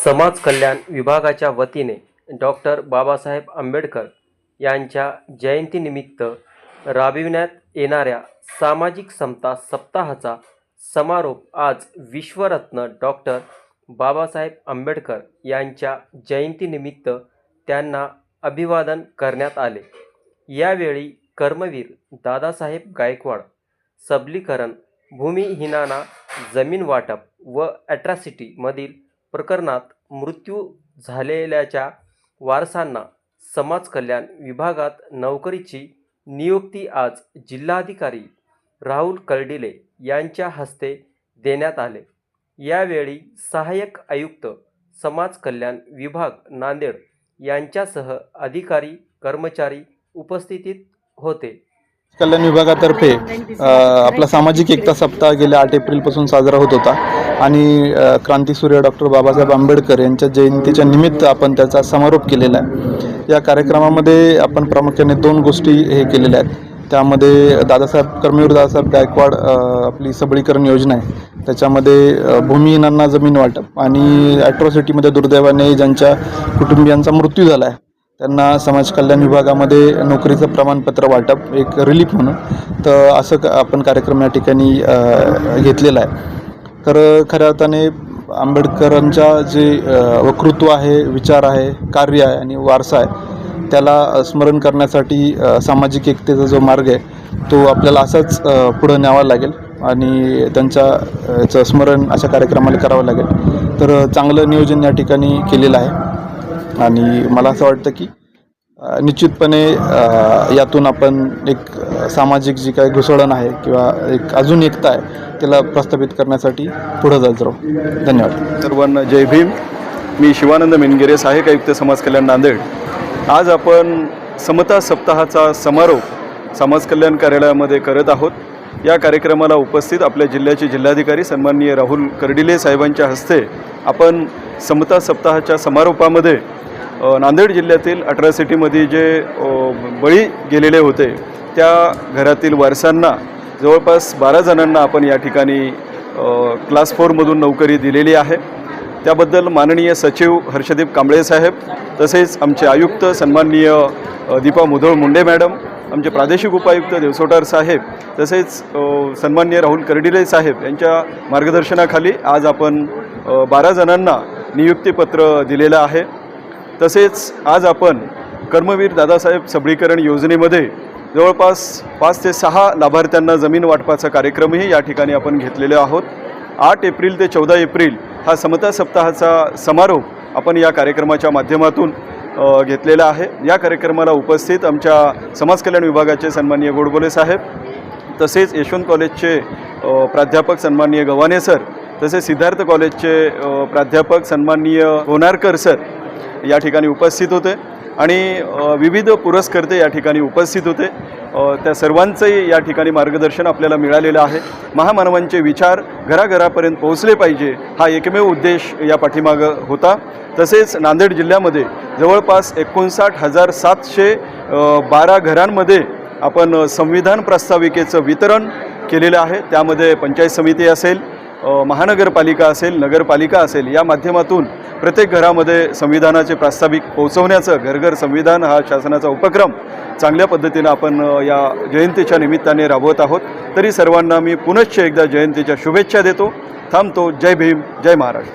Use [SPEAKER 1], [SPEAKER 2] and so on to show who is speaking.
[SPEAKER 1] समाज कल्याण विभागाच्या वतीने डॉक्टर बाबासाहेब आंबेडकर यांच्या जयंतीनिमित्त राबविण्यात येणाऱ्या सामाजिक समता सप्ताहाचा समारोप आज विश्वरत्न डॉक्टर बाबासाहेब आंबेडकर यांच्या जयंतीनिमित्त त्यांना अभिवादन करण्यात आले। यावेळी कर्मवीर दादासाहेब गायकवाड, सबलीकरण, भूमिहीनांना जमीन वाटप व ॲट्रॉसिटीमधील प्रकरणात मृत्यू झालेल्याच्या वारसांना समाज कल्याण विभागात नोकरीची नियुक्ती आज जिल्हाधिकारी राहुल कर्डिले यांच्या हस्ते देण्यात आले। यावेळी सहाय्यक आयुक्त समाज कल्याण विभाग नांदेड यांच्यासह अधिकारी कर्मचारी उपस्थित होते।
[SPEAKER 2] कल्याण विभागातर्फे आपला सामाजिक एकता सप्ताह गेल्या 8 एप्रिलपासून साजरा होत होता आणि क्रांतीसूर्य डॉक्टर बाबासाहेब आंबेडकर यांच्या जयंतीच्या निमित्त आपण त्याचा समारोप केलेला आहे। या कार्यक्रमामध्ये आपण प्रामुख्याने 2 गोष्टी हे केलेल्या आहेत। त्यामध्ये कर्मवीर दादासाहेब गायकवाड आपली सबलीकरण योजना आहे, त्याच्यामध्ये भूमिहीनांना जमीन वाटप आणि ॲट्रॉसिटीमध्ये दुर्दैवाने ज्यांच्या कुटुंबियांचा मृत्यू झाला आहे त्यांना समाज कल्याण विभागामध्ये नोकरीचं प्रमाणपत्र वाटप एक रिलीफ म्हणून, तर असं आपण कार्यक्रम या ठिकाणी घेतलेला आहे। तर खऱ्या अर्थाने आंबेडकरांच्या जे वक्तृत्व आहे, विचार आहे, कार्य आहे आणि वारसा आहे त्याला स्मरण करण्यासाठी सामाजिक एकतेचा जो मार्ग आहे तो आपल्याला असाच पुढं न्यावा लागेल आणि त्यांचं स्मरण अशा कार्यक्रमाला करावं लागेल। तर चांगलं नियोजन या ठिकाणी केलेलं आहे आणि मला असं वाटतं की निश्चितपणे यातून आपण एक सामाजिक जी काही घुसळण आहे किंवा एक अजून एकता आहे त्याला प्रस्थापित करण्यासाठी पुढे जात राहू। धन्यवाद।
[SPEAKER 3] सर्वांना जय भीम। मी शिवानंद मेनगिरे, सहाय्यक आयुक्त समाज कल्याण नांदेड। आज आपण समता सप्ताहाचा समारोप समाज कल्याण कार्यालयामध्ये करत आहोत। या कार्यक्रमाला उपस्थित आपल्या जिल्ह्याचे जिल्हाधिकारी सन्माननीय राहुल कर्डिले साहेबांच्या हस्ते आपण समता सप्ताहाच्या समारोपामध्ये नांदेड जिल्ह्यातील ॲट्रॉसिटीमध्ये जे बळी गेलेले होते त्या घरातील वारसांना जवळपास 12 जणांना आपण या ठिकाणी क्लास 4 मधून नोकरी दिलेली आहे। त्याबद्दल माननीय सचिव हर्षदीप कांबळे साहेब, तसेच आमचे आयुक्त सन्माननीय दीपा मुधोळ मुंडे मॅडम, आमचे प्रादेशिक उपायुक्त देवसोटार साहेब, तसेच सन्माननीय राहुल कर्डिले साहेब यांच्या मार्गदर्शनाखाली आज आपण 12 जणांना नियुक्तीपत्र दिलेलं आहे। तसेच आज आपण कर्मवीर दादासाहेब सबलीकरण योजनेमध्ये जवळपास 5 ते 6 लाभार्थ्यांना जमीन वाटपाचा कार्यक्रमही या ठिकाणी आपण घेतलेले आहोत। 8 एप्रिल ते 14 एप्रिल हा समता सप्ताहाचा समारोप आपण या कार्यक्रमाच्या माध्यमातून घेतलेला आहे। या कार्यक्रमाला उपस्थित आमच्या समाज कल्याण विभागाचे सन्माननीय गोडबोले साहेब, तसेच यशवंत कॉलेजचे प्राध्यापक सन्माननीय गव्हाणे सर, तसेच सिद्धार्थ कॉलेजचे प्राध्यापक सन्माननीय होनारकर सर या ठिकाणी उपस्थित होते आणि विविध पुरस्कर्ते या ठिकाणी उपस्थित होते। त्या सर्वांचंही या ठिकाणी मार्गदर्शन आपल्याला मिळालेलं आहे। महामानवांचे विचार घराघरापर्यंत पोहोचले पाहिजे हा एकमेव उद्देश या पाठीमागं होता। तसेच नांदेड जिल्ह्यामध्ये जवळपास 59,712 घरांमध्ये आपण संविधान प्रास्ताविकेचं वितरण केलेलं आहे। त्यामध्ये पंचायत समिती असेल, महानगरपालिका असेल, नगरपालिका असेल, या माध्यमातून प्रत्येक घरामध्ये संविधानाचे प्रास्ताविक पोहोचवण्याचं घर संविधान हा शासनाचा उपक्रम चांगल्या पद्धतीनं आपण या जयंतीच्या निमित्ताने राबवत आहोत। तरी सर्वांना मी पुनश्च एकदा जयंतीच्या शुभेच्छा देतो। थांबतो। जय भीम, जय महाराष्ट्र।